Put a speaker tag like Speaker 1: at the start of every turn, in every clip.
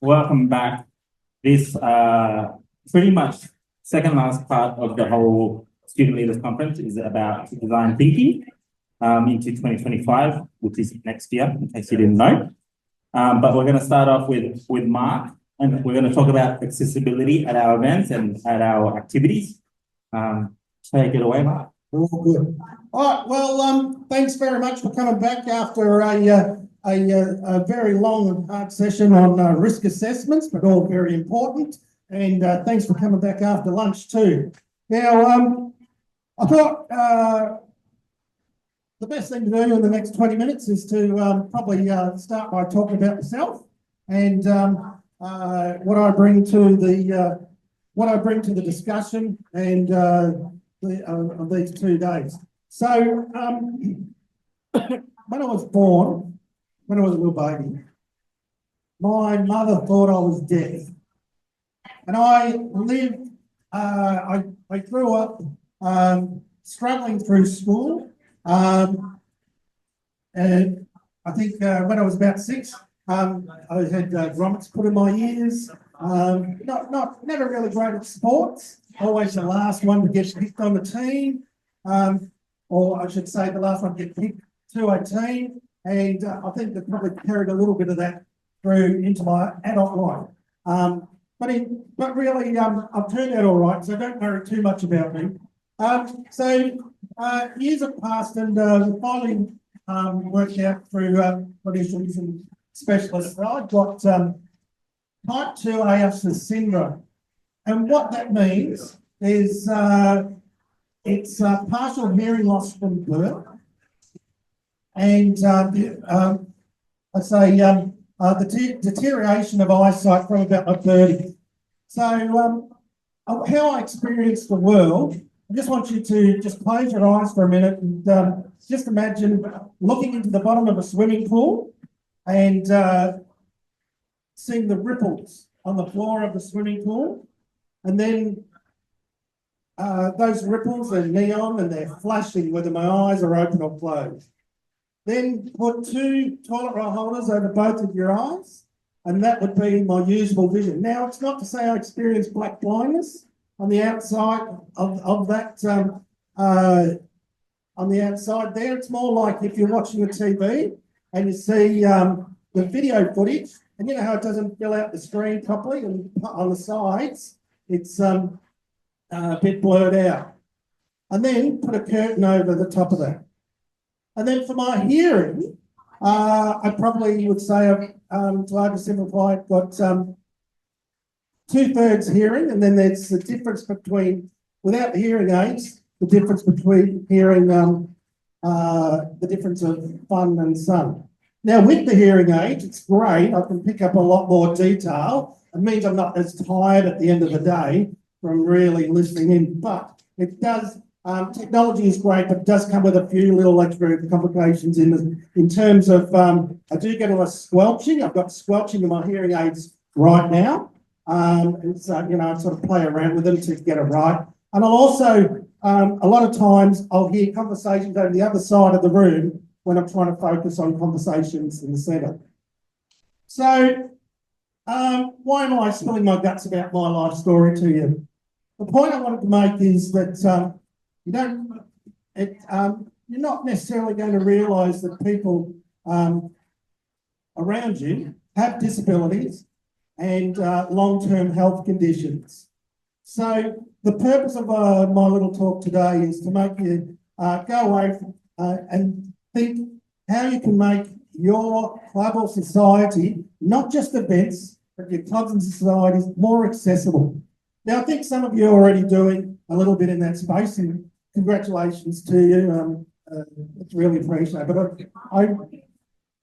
Speaker 1: Welcome back. This pretty much second last part of the whole Student Leaders Conference is about design thinking into 2025, which is next year, in case you didn't know. But we're going to start off with Mark, and we're going to talk about accessibility at our events and at our activities. Take it away, Mark.
Speaker 2: All good. All right. Well, thanks very much for coming back after a very long and hard session on risk assessments, but all very important. And thanks for coming back after lunch too. Now, I thought the best thing to do in the next 20 minutes is to probably start by talking about myself and what I bring to the discussion and of these 2 days. So when I was born, when I was a little baby, my mother thought I was deaf. And I lived, I grew up struggling through school. And I think when I was about 6, I had grommets put in my ears. Never really great at sports. Always the last one to get picked on the team, or I should say the last one to get picked to a team. And I think that probably carried a little bit of that through into my adult life. But really, I've turned out all right, so don't worry too much about me. Years have passed, and finally worked out through clinicians and specialists that I've got type 2 AFSA syndrome. And what that means is it's partial hearing loss from birth, and the deterioration of eyesight from about my 30s. So how I experience the world, I just want you to just close your eyes for a minute and just imagine looking into the bottom of a swimming pool and seeing the ripples on the floor of the swimming pool. And then those ripples are neon and they're flashing whether my eyes are open or closed. Then put 2 toilet roll holders over both of your eyes, and that would be my usable vision. Now, it's not to say I experience black blindness on the outside of that, on the outside there. It's more like if you're watching a TV and you see the video footage, and you know how it doesn't fill out the screen properly, and on the sides, it's a bit blurred out. And then put a curtain over the top of that. And then for my hearing, I probably would say, to oversimplify it, got 2/3 hearing, and then there's the difference between, without the hearing aids, the difference between hearing, the difference of fun and sun. Now, with the hearing aid, it's great. I can pick up a lot more detail. It means I'm not as tired at the end of the day from really listening in, but it does, technology is great, but it does come with a few little extra complications in terms of, I do get a lot of squelching. I've got squelching in my hearing aids right now. It's, I sort of play around with them to get it right. And I'll also, a lot of times I'll hear conversations over the other side of the room when I'm trying to focus on conversations in the centre. So, why am I spilling my guts about my life story to you? The point I wanted to make is that you're not necessarily going to realise that people around you have disabilities and long-term health conditions. So the purpose of my little talk today is to make you go away and think how you can make your club or society, not just events, but your clubs and societies more accessible. Now, I think some of you are already doing a little bit in that space, and congratulations to you. It's really appreciated. But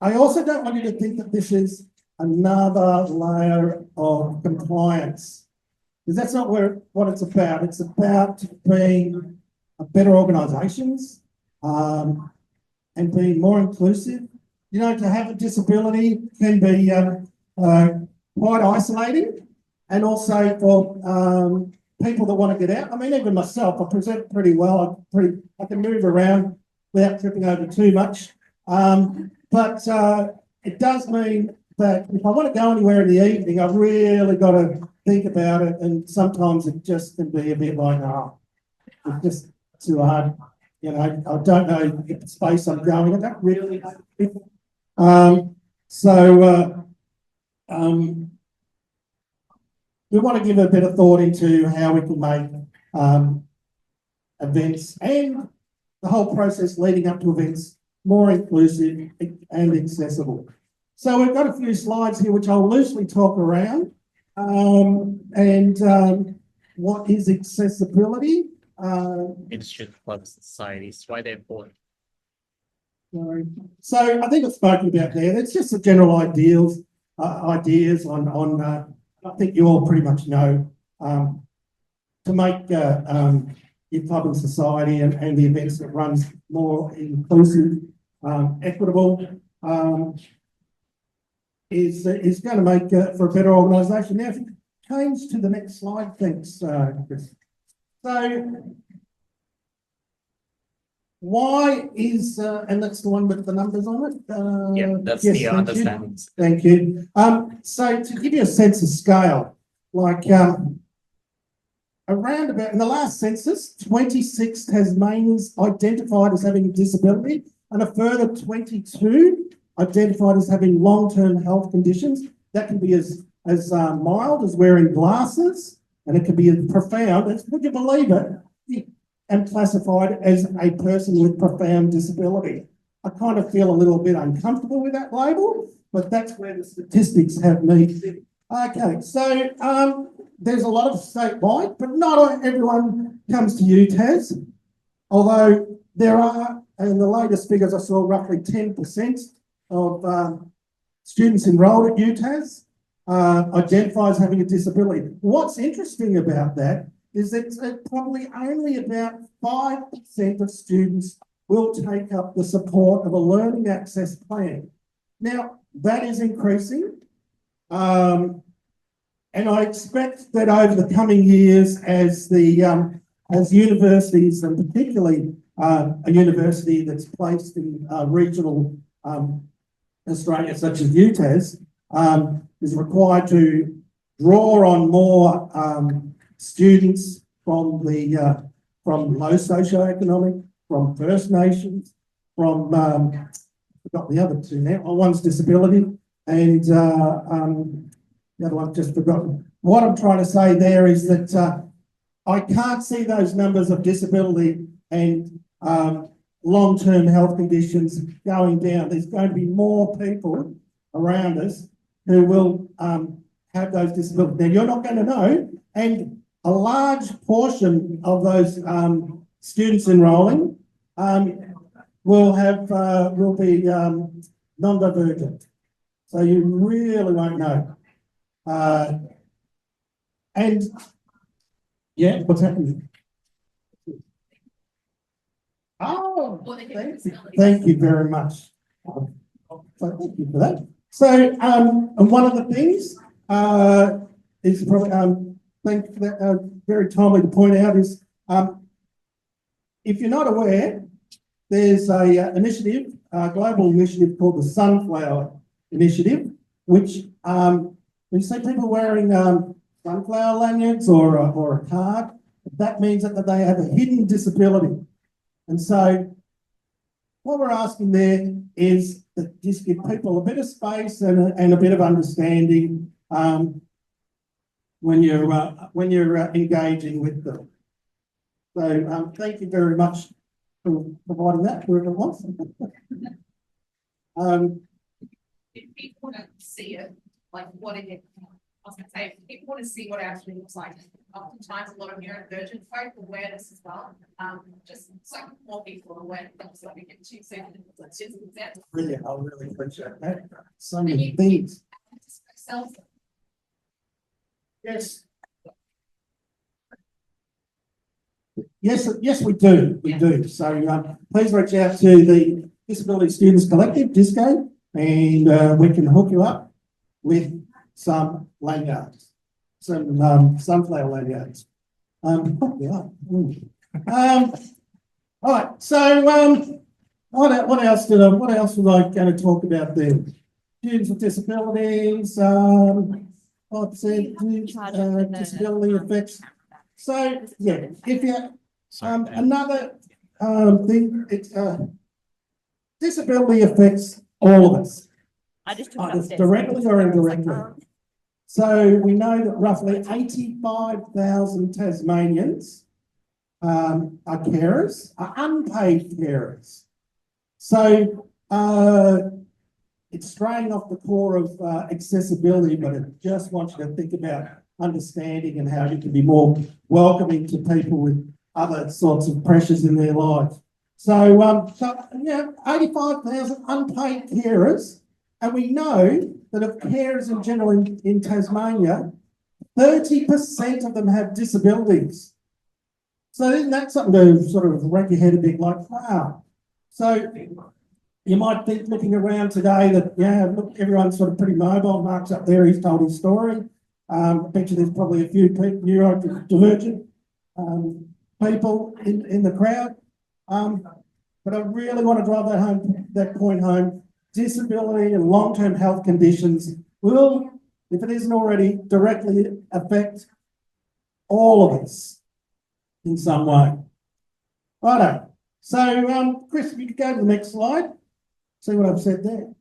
Speaker 2: I also don't want you to think that this is another layer of compliance, because that's not what it's about. It's about being better organisations and being more inclusive. You know, to have a disability can be quite isolating, and also for people that want to get out. I mean, even myself, I present pretty well. I can move around without tripping over too much. But it does mean But if I want to go anywhere in the evening, I've really got to think about it, and sometimes it just can be a bit like, oh, it's just too hard. You know, I don't know the space I'm going. I don't really know people. We want to give a bit of thought into how we can make events and the whole process leading up to events more inclusive and accessible. So we've got a few slides here which I'll loosely talk around. What is accessibility?
Speaker 3: Institute Club Societies, why they're important.
Speaker 2: Sorry. So I think I've spoken about there. It's just the general ideas on I think you all pretty much know to make your club and society and the events that runs more inclusive, equitable, is going to make for a better organisation. Now, if you change to the next slide, thanks, Chris. So, why is and that's the one with the numbers on it?
Speaker 3: Yeah, that's
Speaker 2: yes,
Speaker 3: the understanding.
Speaker 2: Thank you. So to give you a sense of scale, like around about in the last census, 26 Tasmanians identified as having a disability, and a further 22 identified as having long-term health conditions. That can be as mild as wearing glasses, and it can be as profound as, would you believe it, and classified as a person with profound disability. I kind of feel a little bit uncomfortable with that label, but that's where the statistics have me. Okay, so there's a lot of statewide, but not everyone comes to UTAS, although there are, in the latest figures I saw, roughly 10% of students enrolled at UTAS identify as having a disability. What's interesting about that is that probably only about 5% of students will take up the support of a learning access plan. Now, that is increasing, and I expect that over the coming years, as universities, and particularly a university that's placed in regional Australia, such as UTAS, is required to draw on more students from low socioeconomic, from First Nations, from I forgot the other two now. One's disability, and the other one I've just forgotten. What I'm trying to say there is that I can't see those numbers of disability and long-term health conditions going down. There's going to be more people around us who will have those disabilities. Now, you're not going to know, and a large portion of those students enrolling will be non-divergent. So you really won't know. And yeah, what's happening? Oh, thank you very much. So thank you for that. So, and one of the things is probably thank you for that. Very timely to point out is if you're not aware, there's a initiative, a global initiative called the Sunflower Initiative, which we see people wearing sunflower lanyards or a card. That means that they have a hidden disability. And so what we're asking there is that just give people a bit of space and a bit of understanding when you're engaging with them. So thank you very much for providing that, whoever wants.
Speaker 4: If people want to see it, like what it is, I was going to say, if people want to see what it actually looks like, oftentimes a lot of neurodivergent folk awareness as well. Just so more people are aware that so we get 2 seconds. Let's just example.
Speaker 2: Brilliant, I really appreciate that. So many things. Yes. Yes, we do. We do. So please reach out to the Disability Students Collective, DISCO, and we can hook you up with some lanyards, some sunflower lanyards. All right. So what else was I going to talk about there? students with disabilities, like I said, disability effects. So, yeah, if you,
Speaker 3: Sorry,
Speaker 2: another, thing, it's, disability affects all of us,
Speaker 5: I just took
Speaker 2: either
Speaker 5: upstairs.
Speaker 2: directly or indirectly. So we know that roughly 85,000 Tasmanians are carers, are unpaid carers. So it's straying off the core of accessibility, but it just wants you to think about understanding and how you can be more welcoming to people with other sorts of pressures in their lives. So, yeah, 85,000 unpaid carers, and we know that of carers in general in Tasmania, 30% of them have disabilities. So isn't that something to sort of wreck your head a bit like, wow. So you might think looking around today that, yeah, look, everyone's sort of pretty mobile. Mark's up there, he's told his story. I bet you there's probably a few neurodivergent people in the crowd. But I really want to drive that point home. Disability and long-term health conditions will, if it isn't already, directly affect all of us in some way. Righto. So, Chris, if you could go to the next slide, see what I've said there.